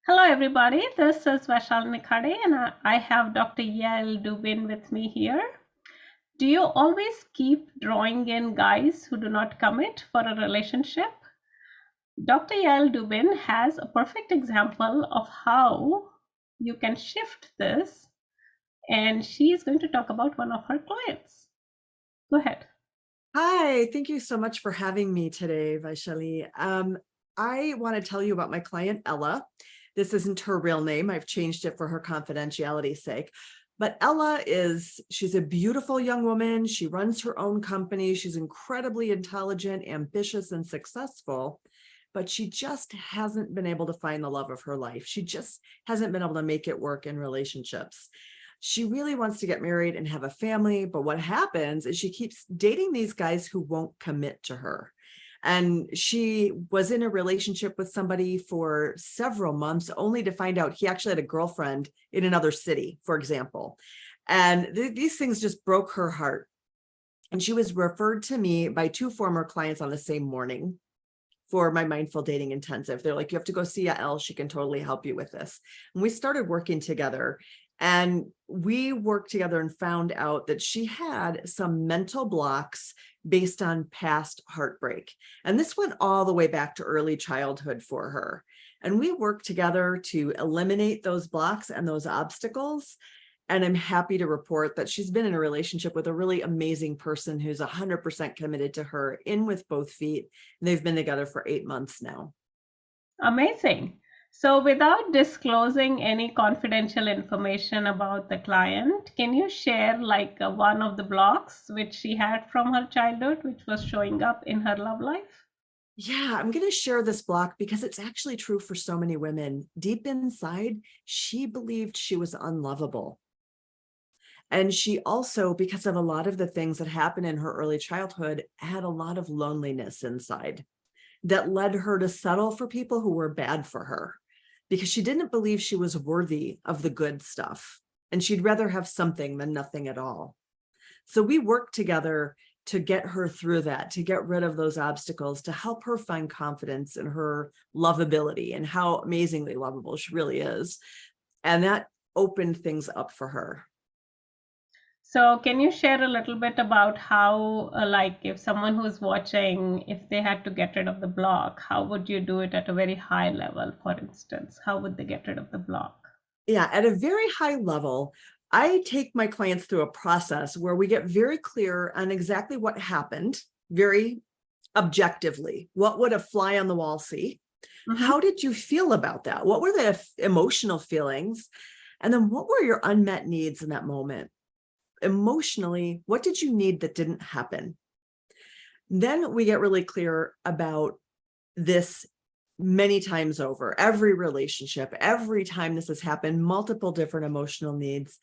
Hello, everybody. This is Vaishali Nikhade, and I have Dr. Yael Dubin with me here. Do you always keep drawing in guys who do not commit for a relationship? Dr. Yael Dubin has a perfect example of how you can shift this, and she is going to talk about one of her clients. Go ahead. Hi, thank you so much for having me today, Vaishali. I want to tell you about my client, Ella. This isn't her real name. I've changed it for her confidentiality's sake. But she's a beautiful young woman. She runs her own company. She's incredibly intelligent, ambitious, and successful. But she just hasn't been able to find the love of her life. She just hasn't been able to make it work in relationships. She really wants to get married and have a family, but what happens is she keeps dating these guys who won't commit to her. And she was in a relationship with somebody for several months, only to find out he actually had a girlfriend in another city, for example. And these things just broke her heart. And she was referred to me by two former clients on the same morning for my mindful dating intensive. They're like, you have to go see Yael. She can totally help you with this. And we started working together. And we worked together and found out that she had some mental blocks based on past heartbreak. And this went all the way back to early childhood for her. And we worked together to eliminate those blocks and those obstacles. And I'm happy to report that she's been in a relationship with a really amazing person who's 100% committed to her, in with both feet. And they've been together for 8 months now. Amazing. So without disclosing any confidential information about the client, can you share one of the blocks which she had from her childhood, which was showing up in her love life? Yeah, I'm going to share this block because it's actually true for so many women. Deep inside, she believed she was unlovable. And she also, because of a lot of the things that happened in her early childhood, had a lot of loneliness inside that led her to settle for people who were bad for her, because she didn't believe she was worthy of the good stuff. And she'd rather have something than nothing at all. So we worked together to get her through that, to get rid of those obstacles, to help her find confidence in her lovability and how amazingly lovable she really is. And that opened things up for her. So can you share a little bit about how, if someone who's watching, if they had to get rid of the block, how would you do it at a very high level, for instance? How would they get rid of the block? Yeah, at a very high level, I take my clients through a process where we get very clear on exactly what happened, very objectively. What would a fly on the wall see? Mm-hmm. How did you feel about that? What were the emotional feelings? And then what were your unmet needs in that moment? Emotionally, what did you need that didn't happen? Then we get really clear about this many times over, every relationship, every time this has happened, multiple different emotional needs.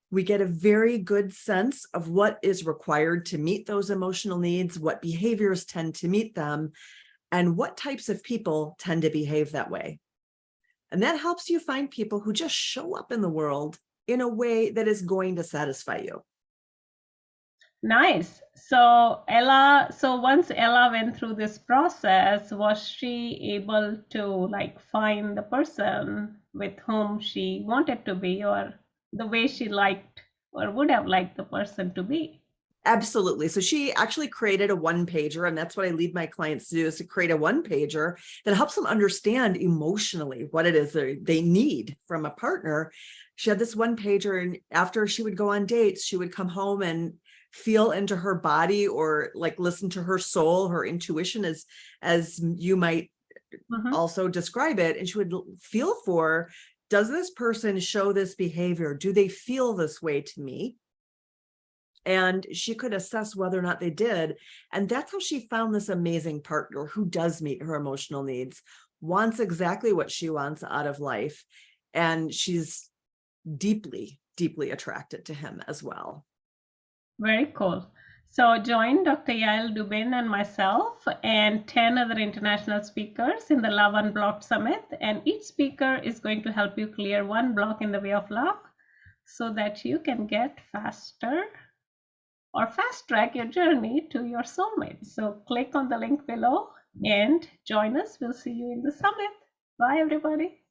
We get a very good sense of what is required to meet those emotional needs, what behaviors tend to meet them, and what types of people tend to behave that way. And that helps you find people who just show up in the world in a way that is going to satisfy you. Nice. So once Ella went through this process, was she able to find the person with whom she wanted to be, or the way she liked or would have liked the person to be? Absolutely. So she actually created a one-pager, and that's what I lead my clients to do, is to create a one-pager that helps them understand emotionally what it is they need from a partner. She had this one-pager, and after she would go on dates, she would come home and feel into her body, or listen to her soul, her intuition, as you might also describe it. And she would feel for, does this person show this behavior? Do they feel this way to me? And she could assess whether or not they did. And that's how she found this amazing partner who does meet her emotional needs, wants exactly what she wants out of life. And she's deeply, deeply attracted to him as well. Very cool. So join Dr. Yael Dubin and myself and 10 other international speakers in the Love Unblocked Summit. And each speaker is going to help you clear one block in the way of love so that you can get faster or fast track your journey to your soulmate. So click on the link below and join us. We'll see you in the summit. Bye, everybody.